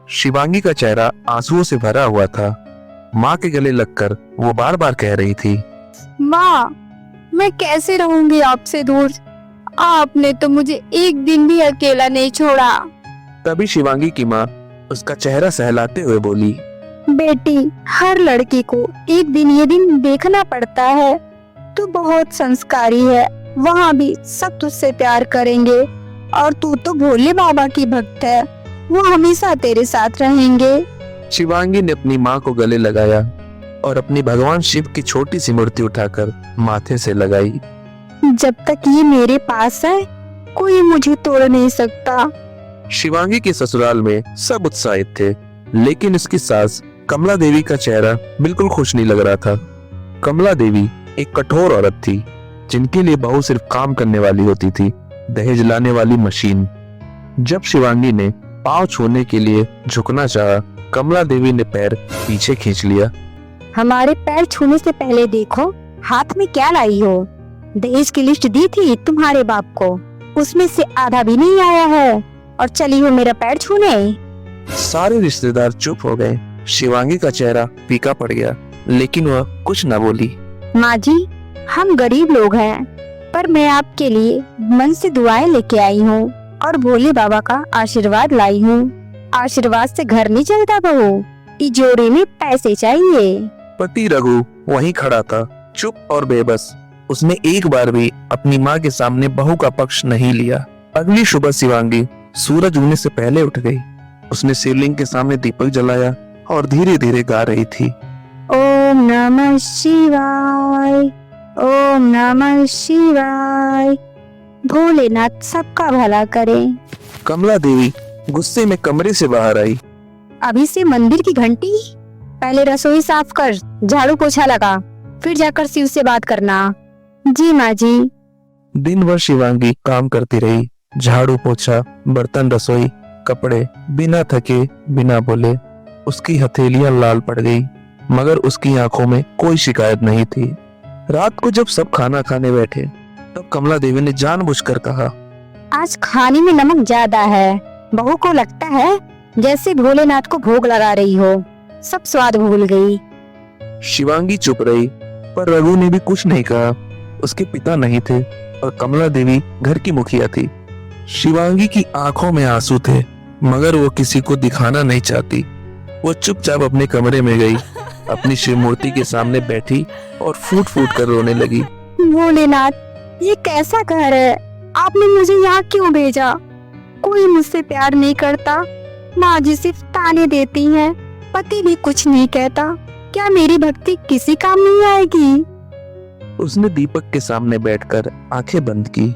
शिवांगी का चेहरा आंसुओं से भरा हुआ था। माँ के गले लगकर वो बार बार कह रही थी, माँ, मैं कैसे रहूंगी आपसे दूर। आपने तो मुझे एक दिन भी अकेला नहीं छोड़ा। तभी शिवांगी की माँ उसका चेहरा सहलाते हुए बोली, बेटी, हर लड़की को एक दिन ये दिन देखना पड़ता है। तू बहुत संस्कारी है, वहाँ भी सब तुझसे प्यार करेंगे। और तू तो भोले बाबा की भक्त है, वो हमेशा तेरे साथ रहेंगे। शिवांगी ने अपनी माँ को गले लगाया और अपनी भगवान शिव की छोटी सी मूर्ति उठाकर माथे से लगाई। जब तक ये मेरे पास है, कोई मुझे तोड़ नहीं सकता। शिवांगी के ससुराल में सब उत्साहित थे, लेकिन उसकी सास कमला देवी का चेहरा बिल्कुल खुश नहीं लग रहा था। कमला देवी एक कठोर औरत थी, जिनके लिए बहू सिर्फ काम करने वाली होती थी, दहेज लाने वाली मशीन। जब शिवांगी ने पांव छूने के लिए झुकना चाहा, कमला देवी ने पैर पीछे खींच लिया। हमारे पैर छूने से पहले देखो हाथ में क्या लाई हो। दहेज की लिस्ट दी थी तुम्हारे बाप को, उसमें से आधा भी नहीं आया है और चली हो मेरा पैर छूने। सारे रिश्तेदार चुप हो गए। शिवांगी का चेहरा फीका पड़ गया, लेकिन वह कुछ न बोली। माँ जी, हम गरीब लोग हैं, पर मैं आपके लिए मन से दुआएं लेके आई हूँ और भोले बाबा का आशीर्वाद लाई हूँ। आशीर्वाद से घर नहीं चलता बहू, तिजोरी में पैसे चाहिए। पति रघु वहीं खड़ा था, चुप और बेबस। उसने एक बार भी अपनी माँ के सामने बहू का पक्ष नहीं लिया। अगली सुबह शिवांगी सूरज उगने से पहले उठ गई। उसने शिवलिंग के सामने दीपक जलाया और धीरे धीरे गा रही थी, ओम नमः शिवाय, ओम नमः शिवाय। भोलेनाथ सबका भला करे। कमला देवी गुस्से में कमरे से बाहर आई। अभी से मंदिर की घंटी, पहले रसोई साफ कर, झाड़ू पोछा लगा, फिर जाकर शिव से बात करना। जी माँ जी। दिन भर शिवांगी काम करती रही, झाड़ू पोछा, बर्तन, रसोई, कपड़े, बिना थके बिना बोले। उसकी हथेलियां लाल पड़ गई, मगर उसकी आंखों में कोई शिकायत नहीं थी। रात को जब सब खाना खाने बैठे, तब कमला देवी ने जानबूझकर कहा, आज खाने में नमक ज्यादा है। बहू को लगता है जैसे भोलेनाथ को भोग लगा रही हो, सब स्वाद भूल गई। शिवांगी चुप रही, पर रघु ने भी कुछ नहीं कहा। उसके पिता नहीं थे और कमला देवी घर की मुखिया थी। शिवांगी की आंखों में आंसू थे, मगर वो किसी को दिखाना नहीं चाहती। वो चुपचाप अपने कमरे में गई, अपनी शिव मूर्ति के सामने बैठी और फूट फूट कर रोने लगी। भोलेनाथ, ये कैसा घर है? आपने मुझे यहाँ क्यों भेजा? कोई मुझसे प्यार नहीं करता, माँ जी सिर्फ ताने देती हैं, पति भी कुछ नहीं कहता। क्या मेरी भक्ति किसी काम नहीं आएगी? उसने दीपक के सामने बैठकर आंखें बंद की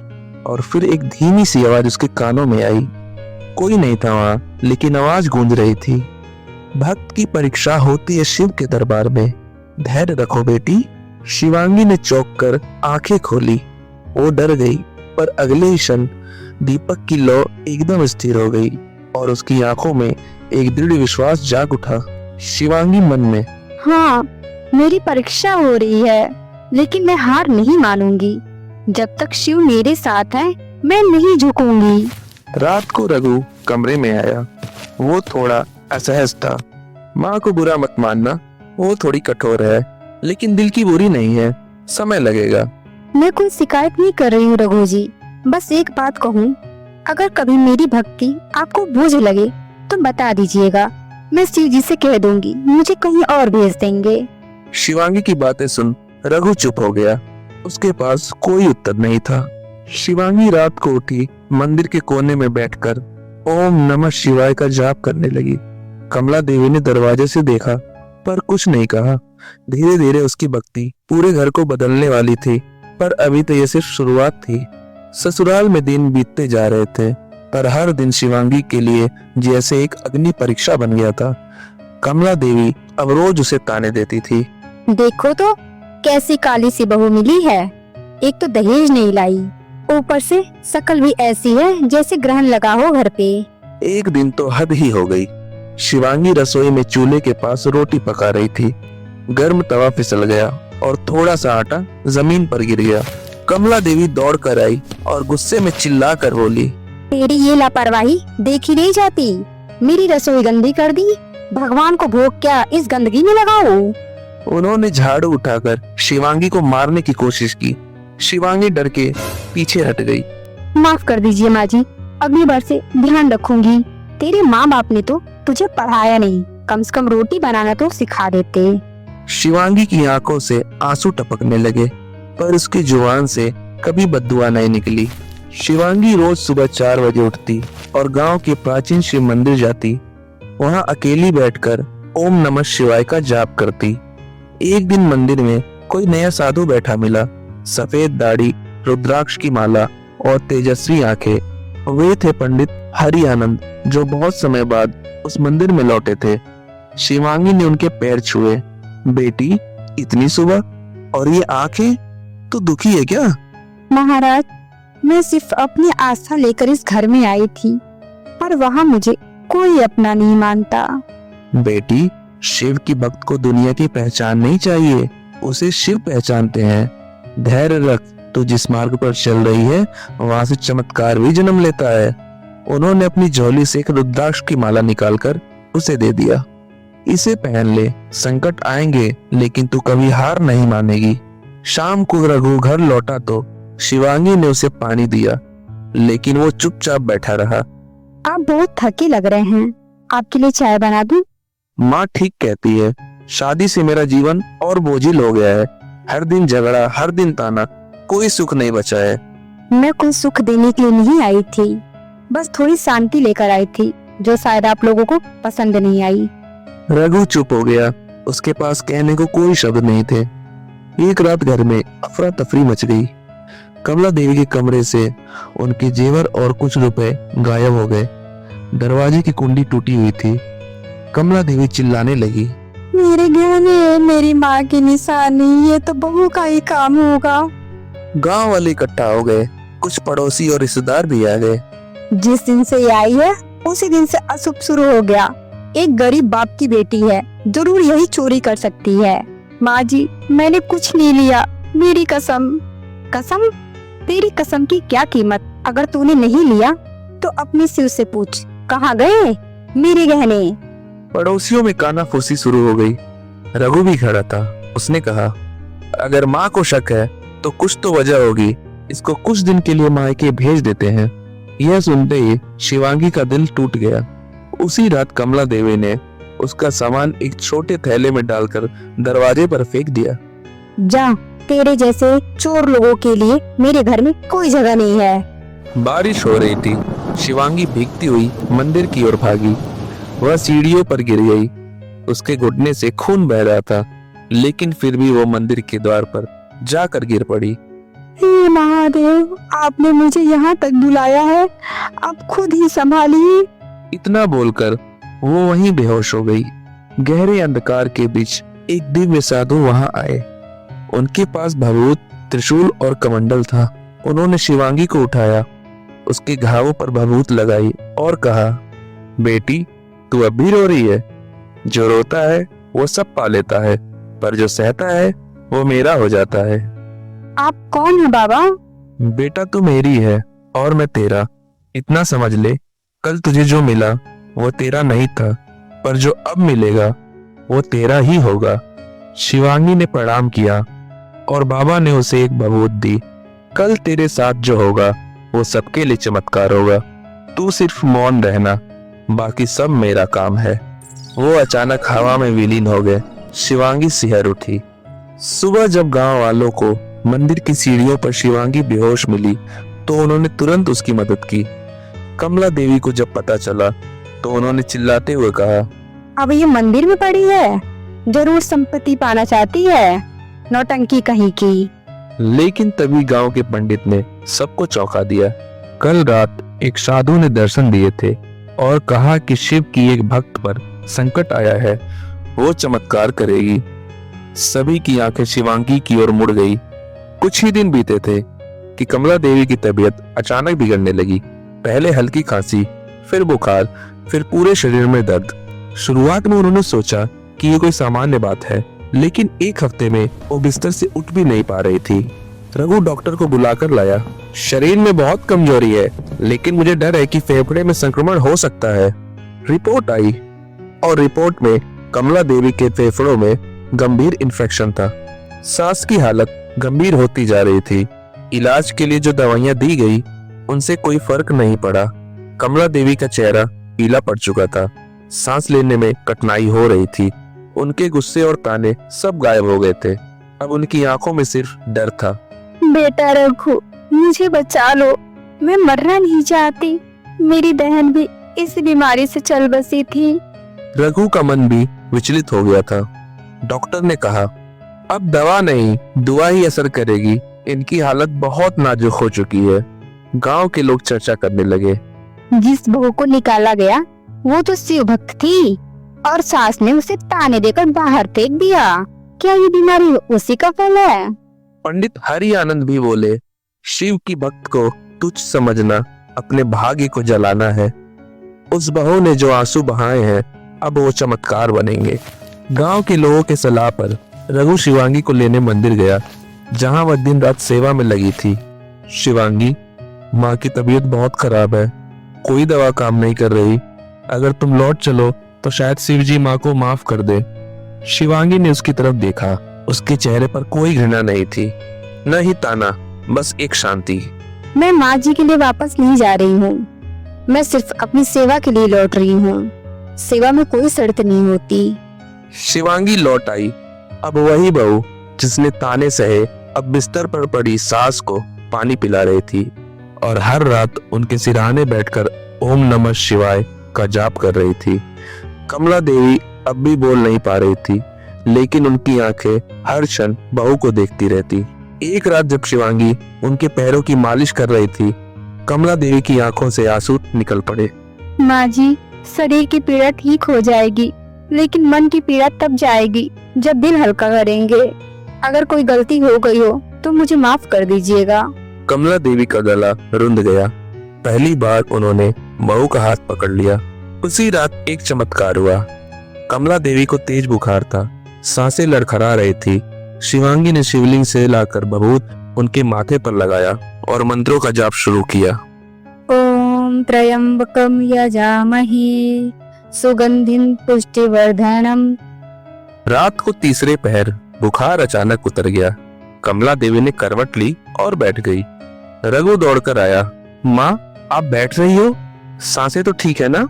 और फिर एक धीमी सी आवाज उसके कानों में आई। कोई नहीं था वहाँ, लेकिन आवाज गूंज रही थी, भक्त की परीक्षा होती है शिव के दरबार में, धैर्य रखो बेटी। शिवांगी ने चौंक कर आंखें खोली। वो डर गई, पर अगले ही क्षण दीपक की लौ एकदम स्थिर हो गई और उसकी आंखों में एक दृढ़ विश्वास जाग उठा। शिवांगी मन में, हाँ, मेरी परीक्षा हो रही है, लेकिन मैं हार नहीं मानूंगी। जब तक शिव मेरे साथ है, मैं नहीं झुकूंगी। रात को रघु कमरे में आया। वो थोड़ा असहज था। माँ को बुरा मत मानना, वो थोड़ी कठोर है, लेकिन दिल की बुरी नहीं है, समय लगेगा। मैं कोई शिकायत नहीं कर रही हूँ रघु जी, बस एक बात कहूँ, अगर कभी मेरी भक्ति आपको बोझ लगे तो बता दीजिएगा, मैं शिव जी से कह दूंगी, मुझे कहीं और भेज देंगे। शिवांगी की बातें सुन रघु चुप हो गया। उसके पास कोई उत्तर नहीं था। शिवांगी रात को उठी, मंदिर के कोने में बैठकर ओम नमः शिवाय का जाप करने लगी। कमला देवी ने दरवाजे से देखा, पर कुछ नहीं कहा। धीरे धीरे उसकी भक्ति पूरे घर को बदलने वाली थी, पर अभी तो यह सिर्फ शुरुआत थी। ससुराल में दिन बीतते जा रहे थे, पर हर दिन शिवांगी के लिए जैसे एक अग्नि परीक्षा बन गया था। कमला देवी अब रोज उसे ताने देती थी, देखो तो कैसी काली सी बहू मिली है, एक तो दहेज नहीं लाई, ऊपर से शक्ल भी ऐसी है जैसे ग्रहण लगा हो घर पे। एक दिन तो हद ही हो गई। शिवांगी रसोई में चूल्हे के पास रोटी पका रही थी। गर्म तवा फिसल गया और थोड़ा सा आटा जमीन पर गिर गया। कमला देवी दौड़ कर आई और गुस्से में चिल्ला कर बोली, तेरी ये लापरवाही देखी नहीं जाती, मेरी रसोई गंदी कर दी। भगवान को भोग क्या इस गंदगी में लगाओ। उन्होंने झाड़ू उठाकर शिवांगी को मारने की कोशिश की। शिवांगी डर के पीछे हट गई। माफ कर दीजिए माँ जी, अगली बार से ध्यान रखूंगी। तेरे माँ बाप ने तो तुझे पढ़ाया नहीं, कम से कम रोटी बनाना तो सिखा देते। शिवांगी की आंखों से आंसू टपकने लगे, पर उसकी जुबान से कभी बद्दुआ नहीं निकली। शिवांगी रोज सुबह 4 बजे उठती और गांव के प्राचीन शिव मंदिर जाती। वहां अकेली बैठकर ओम नमः शिवाय का जाप करती। एक दिन मंदिर में कोई नया साधु बैठा मिला। सफेद दाढ़ी, रुद्राक्ष की माला और तेजस्वी आंखें। वे थे पंडित हरि आनंद, जो बहुत समय बाद उस मंदिर में लौटे थे। शिवांगी ने उनके पैर छुए। बेटी, इतनी सुबह और ये आंखें, तो दुखी है क्या? महाराज, मैं सिर्फ अपनी आस्था लेकर इस घर में आई थी, पर वहाँ मुझे कोई अपना नहीं मानता। बेटी, शिव की भक्त को दुनिया की पहचान नहीं चाहिए, उसे शिव पहचानते हैं। धैर्य रख, तू जिस मार्ग पर चल रही है वहां से चमत्कार भी जन्म लेता है। उन्होंने अपनी झोली से एक रुद्राक्ष की माला निकालकर उसे दे दिया। इसे पहन ले, संकट आएंगे लेकिन तू कभी हार नहीं मानेगी। शाम को रघु घर लौटा तो शिवांगी ने उसे पानी दिया, लेकिन वो चुपचाप बैठा रहा। आप बहुत थके लग रहे हैं, आपके लिए चाय बना दूं? माँ ठीक कहती है, शादी से मेरा जीवन और बोझिल हो गया है। हर दिन झगड़ा, हर दिन ताना, कोई सुख नहीं बचा है। मैं कोई सुख देने के लिए नहीं आई थी, बस थोड़ी शांति लेकर आई थी, जो शायद आप लोगों को पसंद नहीं आई। रघु चुप हो गया, उसके पास कहने को कोई शब्द नहीं थे। एक रात घर में अफरा तफरी मच गई। कमला देवी के कमरे से उनके जेवर और कुछ रुपए गायब हो गए। दरवाजे की कुंडी टूटी हुई थी। कमला देवी चिल्लाने लगी, मेरे गहने, मेरी माँ की निशानी, ये तो बहू का ही काम होगा। गांव वाले इकट्ठा हो गए, कुछ पड़ोसी और रिश्तेदार भी आ गए। जिस दिन से ये आई है उसी दिन से अशुभ शुरू हो गया। एक गरीब बाप की बेटी है, जरूर यही चोरी कर सकती है। माँ जी, मैंने कुछ नहीं लिया, मेरी कसम। कसम? तेरी कसम की क्या कीमत? अगर तूने नहीं लिया तो अपने सिर से पूछ, कहाँ गए मेरे गहने? पड़ोसियों में कानाफूसी शुरू हो गई। रघु भी खड़ा था। उसने कहा, अगर माँ को शक है तो कुछ तो वजह होगी, इसको कुछ दिन के लिए मायके भेज देते हैं। यह सुनते ही शिवांगी का दिल टूट गया। उसी रात कमला देवी ने उसका सामान एक छोटे थैले में डालकर दरवाजे पर फेंक दिया। जा, तेरे जैसे चोर लोगों के लिए मेरे घर में कोई जगह नहीं है। बारिश हो रही थी। शिवांगी भीगती हुई मंदिर की ओर भागी। वह सीढ़ियों पर गिर गई। उसके घुटने से खून बह रहा था, लेकिन फिर भी वो मंदिर के द्वार पर जाकर गिर पड़ी। हे महादेव, आपने मुझे यहाँ तक बुलाया है, आप खुद ही संभालिए। इतना बोलकर वो वहीं बेहोश हो गई। गहरे अंधकार के बीच एक दिव्य साधु वहां आए। उनके पास भभूत, त्रिशूल और कमंडल था। उन्होंने शिवांगी को उठाया, उसके घावों पर भभूत लगाई और कहा, बेटी, तू अब भी रो रही है? जो रोता है वो सब पा लेता है, पर जो सहता है वो मेरा हो जाता है। आप कौन है बाबा? बेटा, तू मेरी है और मैं तेरा। इतना समझ ले, कल तुझे जो मिला वो तेरा नहीं था, पर जो अब मिलेगा वो तेरा ही होगा। शिवांगी ने प्रणाम किया और बाबा ने उसे एक भभूत दी। कल तेरे साथ जो होगा वो सबके लिए चमत्कार होगा। तू सिर्फ मौन रहना, बाकी सब मेरा काम है। वो अचानक हवा में विलीन हो गए। शिवांगी सिहर उठी। सुबह जब गांव वालों को मंदिर की सीढ़ियों पर शिवांगी बेहोश मिली तो उन्होंने तुरंत उसकी मदद की। कमला देवी को जब पता चला तो उन्होंने चिल्लाते हुए कहा, अब ये मंदिर में पड़ी है, जरूर संपत्ति पाना चाहती है, नौटंकी कहीं की। लेकिन तभी गांव के पंडित ने सबको चौंका दिया। कल रात एक साधु ने दर्शन दिए थे और कहा कि शिव की एक भक्त पर संकट आया है, वो चमत्कार करेगी। सभी की आंखें शिवांगी की ओर मुड़ गई। कुछ ही दिन बीते थे कि कमला देवी की तबीयत अचानक बिगड़ने लगी। पहले हल्की खांसी, फिर बुखार, फिर पूरे शरीर में दर्द। शुरुआत में उन्होंने सोचा कि ये कोई सामान्य बात है, लेकिन एक हफ्ते में वो बिस्तर से उठ भी नहीं पा रही थी। रघु डॉक्टर को बुलाकर लाया। शरीर में बहुत कमजोरी है, लेकिन मुझे डर है कि फेफड़े में संक्रमण हो सकता है। रिपोर्ट आई और रिपोर्ट में कमला देवी के फेफड़ों में गंभीर इन्फेक्शन था। सांस की हालत गंभीर होती जा रही थी। इलाज के लिए जो दवाइयां दी गई उनसे कोई फर्क नहीं पड़ा। कमला देवी का चेहरा पीला पड़ चुका था। सांस लेने में कठिनाई हो रही थी। उनके गुस्से और ताने सब गायब हो गए थे। अब उनकी आंखों में सिर्फ डर था। बेटा रघु, मुझे बचा लो, मैं मरना नहीं चाहती। मेरी बहन भी इस बीमारी से चल बसी थी। रघु का मन भी विचलित हो गया था। डॉक्टर ने कहा, अब दवा नहीं, दुआ ही असर करेगी। इनकी हालत बहुत नाजुक हो चुकी है। गांव के लोग चर्चा करने लगे। जिस बहू को निकाला गया वो तो शिव भक्त थी और सास ने उसे ताने देकर बाहर फेंक दिया। क्या ये बीमारी उसी का फल है? पंडित हरि आनंद भी बोले, शिव की भक्त को तुच्छ समझना अपने भाग्य को जलाना है। उस बहू ने जो आंसू बहाए हैं अब वो चमत्कार बनेंगे। गांव के लोगों के सलाह पर रघु शिवांगी को लेने मंदिर गया, जहां वह दिन रात सेवा में लगी थी। शिवांगी, माँ की तबीयत बहुत खराब है, कोई दवा काम नहीं कर रही। अगर तुम लौट चलो तो शायद शिव जी माँ को माफ कर दे। शिवांगी ने उसकी तरफ देखा। उसके चेहरे पर कोई घृणा नहीं थी, न ही ताना, बस एक शांति। मैं माँ जी के लिए वापस नहीं जा रही हूँ। मैं सिर्फ अपनी सेवा के लिए लौट रही हूँ। सेवा में कोई शर्त नहीं होती। शिवांगी लौट आई। अब वही बहू जिसने ताने सहे अब बिस्तर पर पड़ी सास को पानी पिला रही थी और हर रात उनके सिरहाने बैठकर ओम नमः शिवाय का जाप कर रही थी। कमला देवी अब भी बोल नहीं पा रही थी, लेकिन उनकी आंखें हर क्षण बहू को देखती रहती। एक रात जब शिवांगी उनके पैरों की मालिश कर रही थी, कमला देवी की आंखों से आंसू निकल पड़े। माँ जी, शरीर की पीड़ा ठीक हो जाएगी, लेकिन मन की पीड़ा तब जाएगी जब दिल हल्का करेंगे। अगर कोई गलती हो गई हो तो मुझे माफ कर दीजिएगा। कमला देवी का गला रुंध गया। पहली बार उन्होंने बहू का हाथ पकड़ लिया। उसी रात एक चमत्कार हुआ। कमला देवी को तेज बुखार था, सांसें लड़खड़ा रही थी। शिवांगी ने शिवलिंग से लाकर बभूत उनके माथे पर लगाया और मंत्रों का जाप शुरू किया। ओम त्र्यंबकम यजामहे सुगंधिं पुष्टिवर्धनम। रात को तीसरे पहर बुखार अचानक उतर गया। कमला देवी ने करवट ली और बैठ गई। रघु दौड़कर आया। माँ, आप बैठ रही हो? सांसें तो ठीक है ना?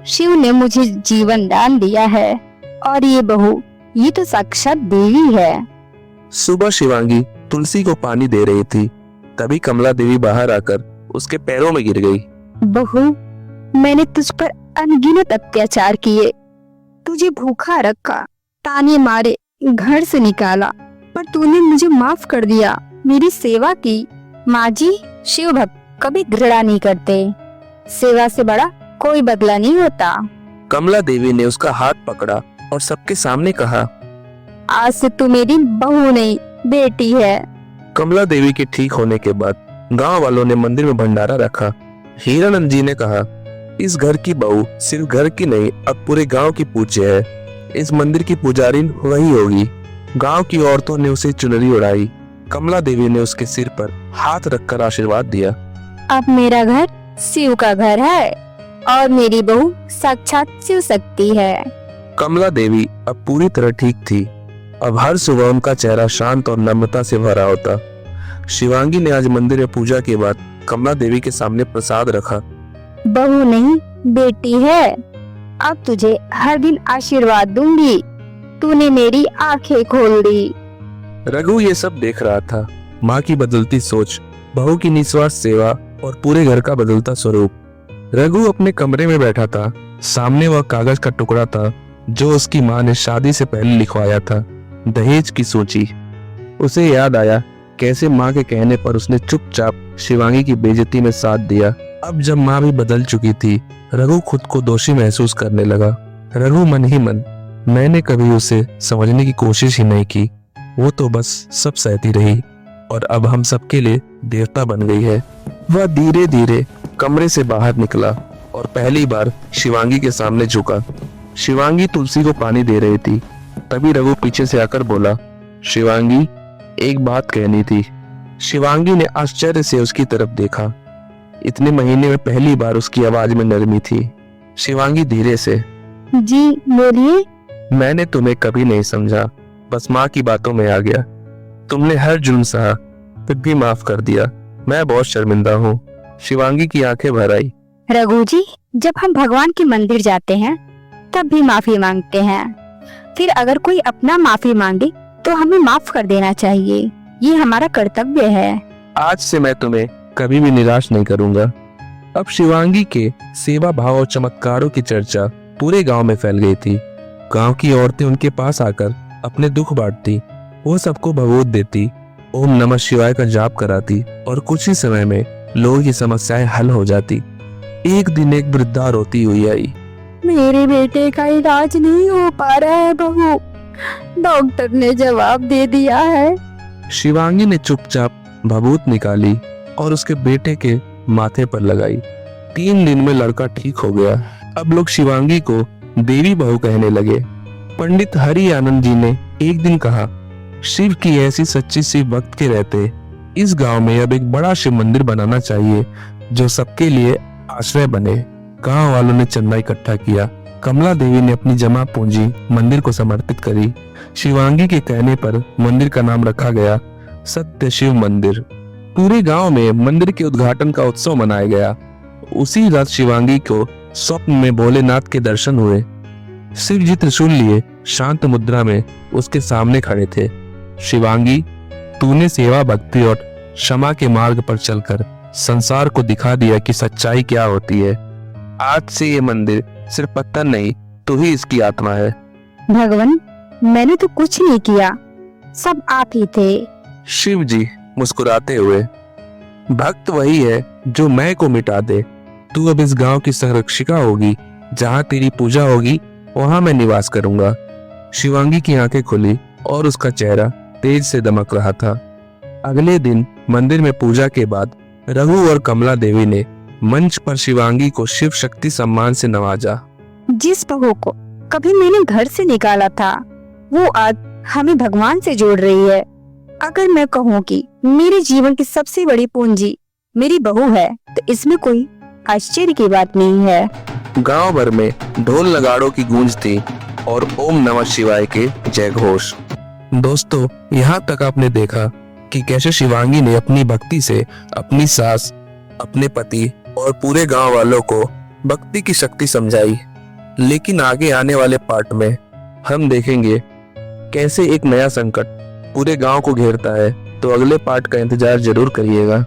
शिव ने मुझे जीवन दान दिया है और ये बहू, ये तो साक्षात देवी है। सुबह शिवांगी तुलसी को पानी दे रही थी, तभी कमला देवी बाहर आकर उसके पैरों में गिर गई। बहू, मैंने तुझ पर अनगिनत अत्याचार किए, तुझे भूखा रखा, ताने मारे, घर से निकाला, पर तूने मुझे माफ कर दिया, मेरी सेवा की। माँ जी, शिव भक्त कभी घृणा नहीं करते। सेवा से बड़ा कोई बदला नहीं होता। कमला देवी ने उसका हाथ पकड़ा और सबके सामने कहा, आज से तू मेरी बहू नहीं, बेटी है। कमला देवी के ठीक होने के बाद गांव वालों ने मंदिर में भंडारा रखा। हीरानंद जी ने कहा, इस घर की बहू सिर्फ घर की नहीं, अब पूरे गांव की पूज्य है। इस मंदिर की पुजारी वही होगी। गांव की औरतों ने उसे चुनरी उड़ाई। कमला देवी ने उसके सिर पर हाथ रखकर आशीर्वाद दिया। अब मेरा घर शिव का घर है और मेरी बहू साक्षात शिव शक्ति है। कमला देवी अब पूरी तरह ठीक थी। अब हर सुबह उनका चेहरा शांत और नम्रता से भरा होता। शिवांगी ने आज मंदिर में पूजा के बाद कमला देवी के सामने प्रसाद रखा। बहू नहीं, बेटी है। अब तुझे हर दिन आशीर्वाद दूंगी। तूने मेरी आंखें खोल दी। रघु ये सब देख रहा था। माँ की बदलती सोच, बहू की निस्वार्थ सेवा और पूरे घर का बदलता स्वरूप। रघु अपने कमरे में बैठा था। सामने वह कागज का टुकड़ा था जो उसकी माँ ने शादी से पहले लिखवाया था, दहेज की सूची। उसे याद आया कैसे माँ के कहने पर उसने चुपचाप शिवांगी की बेइज्जती में साथ दिया। अब जब माँ भी बदल चुकी थी, रघु खुद को दोषी महसूस करने लगा। रघु मन ही मन, मैंने कभी उसे समझने की कोशिश ही नहीं की, वो तो बस सब सहती रही और अब हम सबके लिए देवता बन गई है। वह धीरे धीरे कमरे से बाहर निकला और पहली बार शिवांगी के सामने झुका। शिवांगी तुलसी को पानी दे रही थी। तभी रघु पीछे से आकर बोला, शिवांगी, एक बात कहनी थी। शिवांगी ने आश्चर्य से उसकी तरफ देखा। इतने महीने में पहली बार उसकी आवाज में नरमी थी। शिवांगी धीरे से। जी बोलिए। मैंने तुम्हें कभी नहीं समझा, बस माँ की बातों में आ गया। तुमने हर जुर्म सहा, फिर भी माफ कर दिया। मैं बहुत शर्मिंदा हूँ। शिवांगी की आंखें भर आई। रघु जी, जब हम भगवान के मंदिर जाते हैं तब भी माफी मांगते हैं, फिर अगर कोई अपना माफी मांगे तो हमें माफ कर देना चाहिए। ये हमारा कर्तव्य है। आज से मैं तुम्हें कभी भी निराश नहीं करूंगा। अब शिवांगी के सेवा भाव और चमत्कारों की चर्चा पूरे गांव में फैल गई थी। गांव की औरतें उनके पास आकर अपने दुख बांटती, वो सबको भभूत देती, ओम नमः शिवाय का जाप कराती और कुछ ही समय में लोगों की समस्याएं हल हो जाती। एक दिन एक वृद्धा रोती हुई आई। मेरे बेटे का इलाज नहीं हो पा रहा है बहू, डॉक्टर ने जवाब दे दिया है। शिवांगी ने चुपचाप भभूत निकाली और उसके बेटे के माथे पर लगाई। 3 दिन में लड़का ठीक हो गया। अब लोग शिवांगी को देवी बहू कहने लगे। पंडित हरि आनंद जी ने एक दिन कहा, शिव की ऐसी सच्ची शिव भक्त के रहते इस गांव में अब एक बड़ा शिव मंदिर बनाना चाहिए जो सबके लिए आश्रय बने। गांव वालों ने चंदा इकट्ठा किया। कमला देवी ने अपनी जमा पूंजी मंदिर को समर्पित करी। शिवांगी के कहने पर मंदिर का नाम रखा गया सत्य शिव मंदिर। पूरे गांव में मंदिर के उद्घाटन का उत्सव मनाया गया। उसी रात शिवांगी को स्वप्न में भोलेनाथ के दर्शन हुए। शिव जी त्रिशूल लिए शांत मुद्रा में उसके सामने खड़े थे। शिवांगी, तूने सेवा भक्ति और क्षमा के मार्ग पर चलकर संसार को दिखा दिया कि सच्चाई क्या होती है। आज से ये मंदिर सिर्फ पत्थर नहीं, तू ही इसकी आत्मा है। भगवान, मैंने तो कुछ नहीं किया, सब आप ही थे। शिव जी मुस्कुराते हुए, भक्त वही है जो मैं को मिटा दे। तू अब इस गांव की संरक्षिका होगी। जहां तेरी पूजा होगी वहां मैं निवास करूंगा। शिवांगी की आंखें खुली और उसका चेहरा तेज से दमक रहा था। अगले दिन मंदिर में पूजा के बाद रघु और कमला देवी ने मंच पर शिवांगी को शिव शक्ति सम्मान से नवाजा। जिस बहू को कभी मैंने घर से निकाला था, वो आज हमें भगवान से जोड़ रही है। अगर मैं कहूँ कि मेरे जीवन की सबसे बड़ी पूंजी मेरी बहू है, तो इसमें कोई आश्चर्य की बात नहीं है। गांव भर में ढोल नगाड़ों की गूंज थी और ओम नमः शिवाय के जय घोष। दोस्तों, यहाँ तक आपने देखा कि कैसे शिवांगी ने अपनी भक्ति से अपनी सास, अपने पति और पूरे गांव वालों को भक्ति की शक्ति समझाई। लेकिन आगे आने वाले पार्ट में हम देखेंगे कैसे एक नया संकट पूरे गांव को घेरता है। तो अगले पार्ट का इंतजार जरूर करिएगा।